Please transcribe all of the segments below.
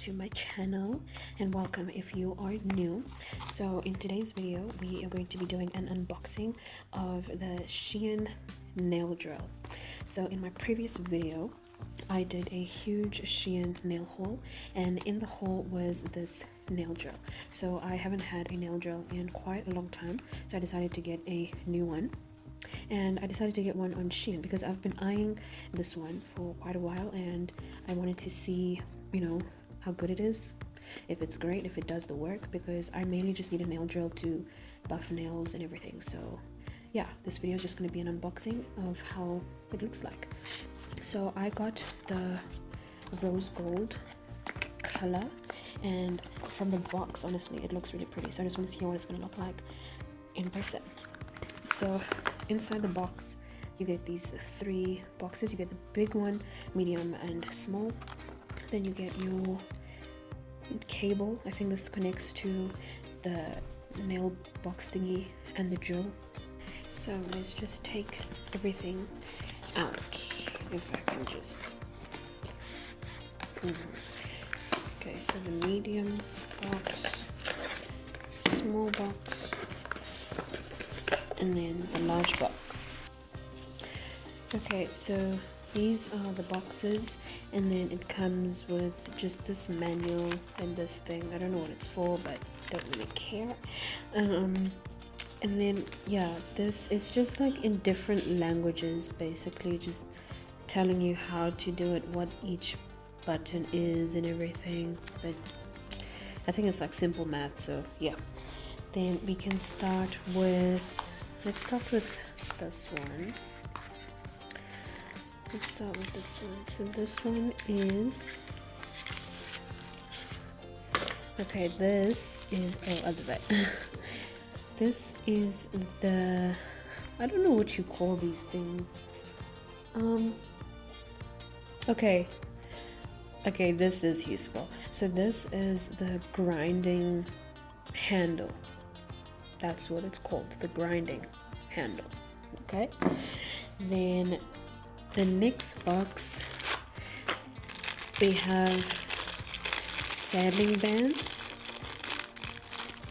to my channel, and welcome if you are new. So in today's video we are going to be doing an unboxing of the SHEIN nail drill. So in my previous video I did a huge SHEIN nail haul, and in the haul was this nail drill. So I haven't had a nail drill in quite a long time, so I decided to get a new one. And I decided to get one on SHEIN because I've been eyeing this one for quite a while, and I wanted to see, how good it is, if it's great, if it does the work, because I mainly just need a nail drill to buff nails and everything. So yeah, this video is just going to be an unboxing of how it looks like. So I got the rose gold color, and from the box, honestly, it looks really pretty. So I just want to see what it's going to look like in person. So inside the box you get these 3 boxes. You get the big one, medium, and small. Then you get your cable. I think this connects to the nail box thingy and the drill. So let's just take everything out. If I can just okay, so the medium box, small box, and then the large box. Okay, so these are the boxes, and then it comes with just this manual and this thing. I don't know what it's for, but don't really care. And then yeah, this is just like in different languages, basically just telling you how to do it, what each button is and everything. But I think it's like simple math, so yeah. Then we can start with, let's start with this one. Let's start with this one. So this one is, okay, this is, oh, other side. This is the, I don't know what you call these things. Okay, this is useful. So this is the grinding handle. That's what it's called, the grinding handle. Okay, then the next box we have sanding bands,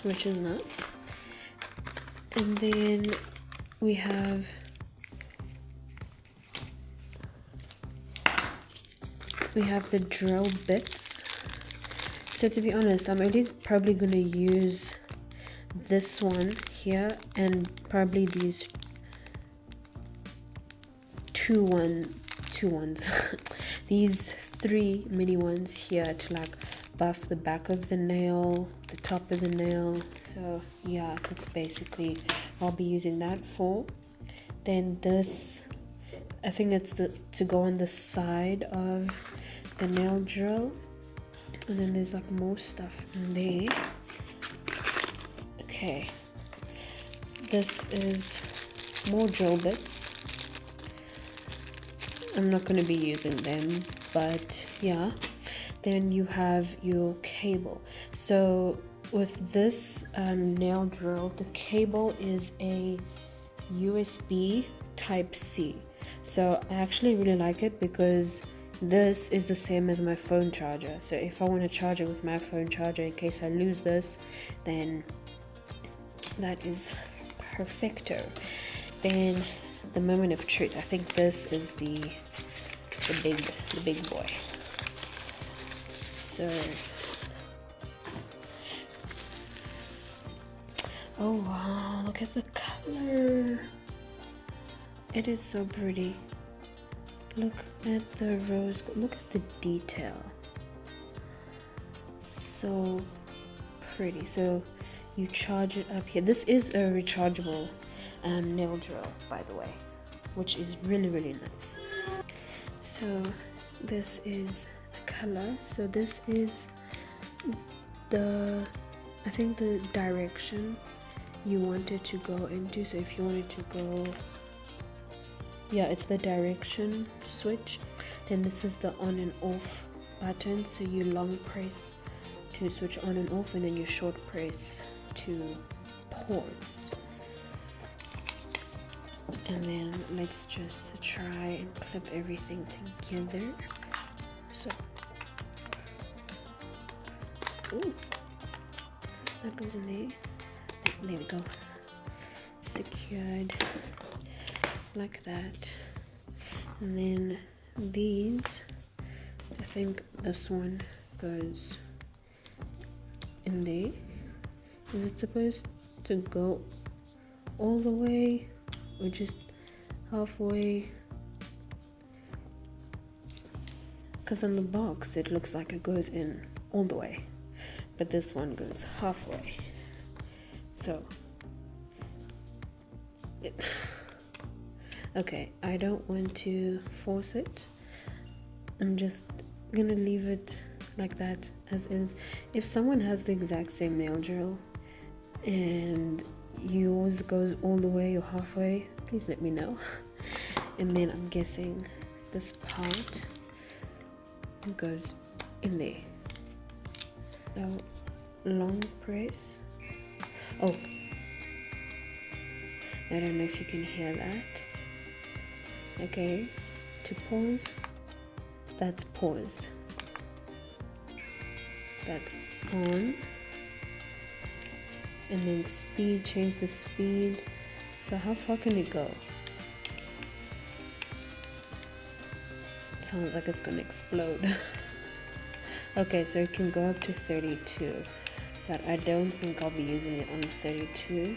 which is nice. And then we have the drill bits. So to be honest, I'm only probably gonna use this one here and probably these two ones these 3 mini ones here to like buff the back of the nail, the top of the nail. So yeah, that's basically I'll be using that for. Then this, I think it's to go on the side of the nail drill, and then there's like more stuff in there. Okay, this is more drill bits. I'm not going to be using them, but yeah. Then you have your cable. So with this nail drill, the cable is a USB type C. So I actually really like it because this is the same as my phone charger. So if I want to charge it with my phone charger in case I lose this, then that is perfecto. Then the moment of truth, I think this is the big boy. So oh wow, look at the color, it is so pretty. Look at the rose, look at the detail, so pretty. So you charge it up here. This is a rechargeable nail drill, by the way, which is really nice. So this is the color. So this is I think the direction you want it to go into. So if you want it to go, yeah, it's the direction switch. Then this is the on and off button. So you long press to switch on and off, and then you short press to pause. And then let's just try and clip everything together. So Ooh, that goes in there. There we go. Secured like that. And then these, I think this one goes in there. Is it supposed to go all the way or just halfway? Because on the box it looks like it goes in all the way, but this one goes halfway. So okay, I don't want to force it. I'm just gonna leave it like that as is. If someone has the exact same nail drill and yours goes all the way or halfway, please let me know. And then I'm guessing this part goes in there. So long press. Oh, I don't know if you can hear that. Okay, to pause, that's paused, that's on, and then speed, change the speed. So how far can it go? It sounds like it's gonna explode. Okay, so it can go up to 32, but I don't think I'll be using it on 32.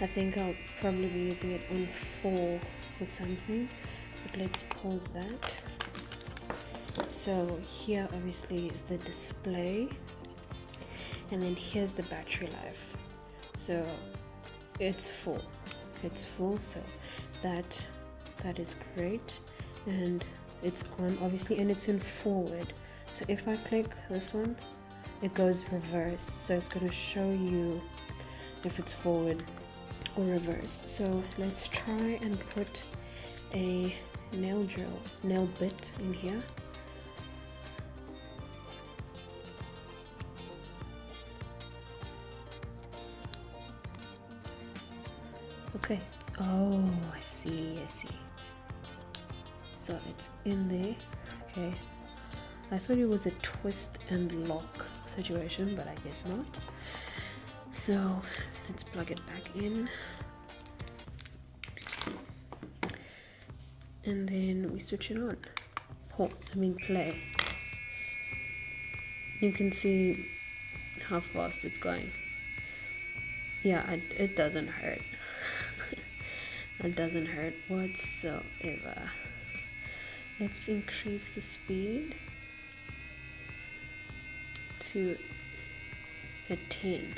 I think I'll probably be using it on 4 or something, but let's pause that. So here obviously is the display, and then here's the battery life. So it's full, so that is great, and it's on obviously, and it's in forward. So if I click this one, it goes reverse, so it's going to show you if it's forward or reverse. So let's try and put a nail bit in here. Okay, oh, I see. So it's in there. Okay, I thought it was a twist and lock situation, but I guess not. So let's plug it back in, and then we switch it on. Play. You can see how fast it's going. Yeah, it doesn't hurt. It doesn't hurt whatsoever. Let's increase the speed to a 10.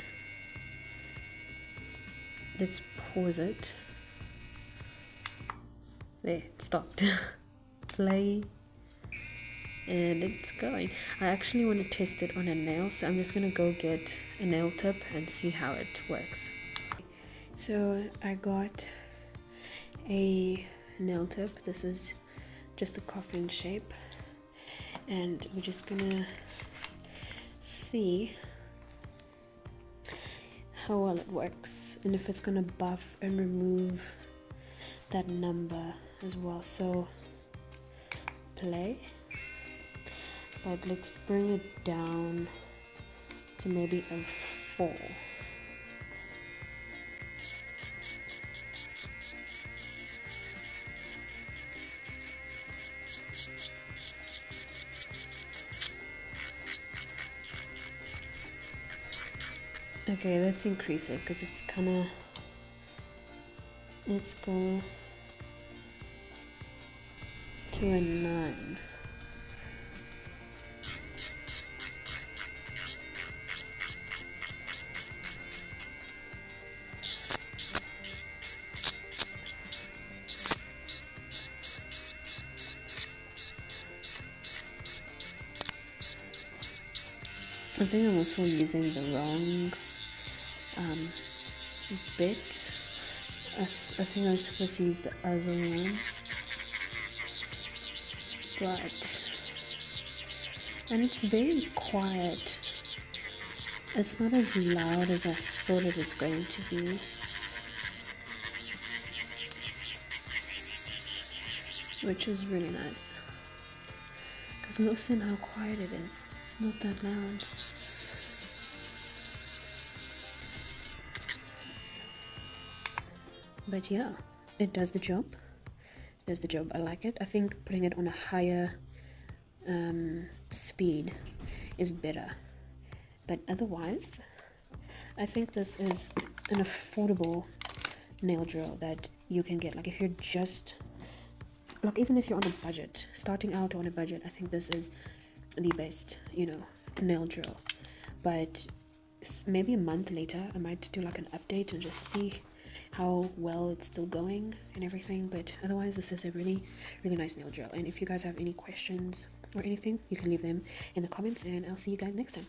Let's pause it. There, it stopped. Play. And it's going. I actually want to test it on a nail, so I'm just going to go get a nail tip and see how it works. So I got a nail tip. This is just a coffin shape, and we're just gonna see how well it works and if it's gonna buff and remove that number as well. So play, but let's bring it down to maybe a 4. Okay, let's increase it because it's kind of, let's go to a 9. I think I'm also using the wrong bit. I think I'm supposed to use the other one, and it's very quiet. It's not as loud as I thought it was going to be. Which is really nice, because listen how quiet it is. It's Not that loud. But yeah, it does the job. Does the job. I like it. I think putting it on a higher speed is better. But otherwise, I think this is an affordable nail drill that you can get. Like if you're just like, even if you're on a budget, starting out on a budget, I think this is the best, nail drill. But maybe a month later I might do like an update and just see how well it's still going and everything. But otherwise, this is a really nice nail drill. And if you guys have any questions or anything, you can leave them in the comments, and I'll see you guys next time.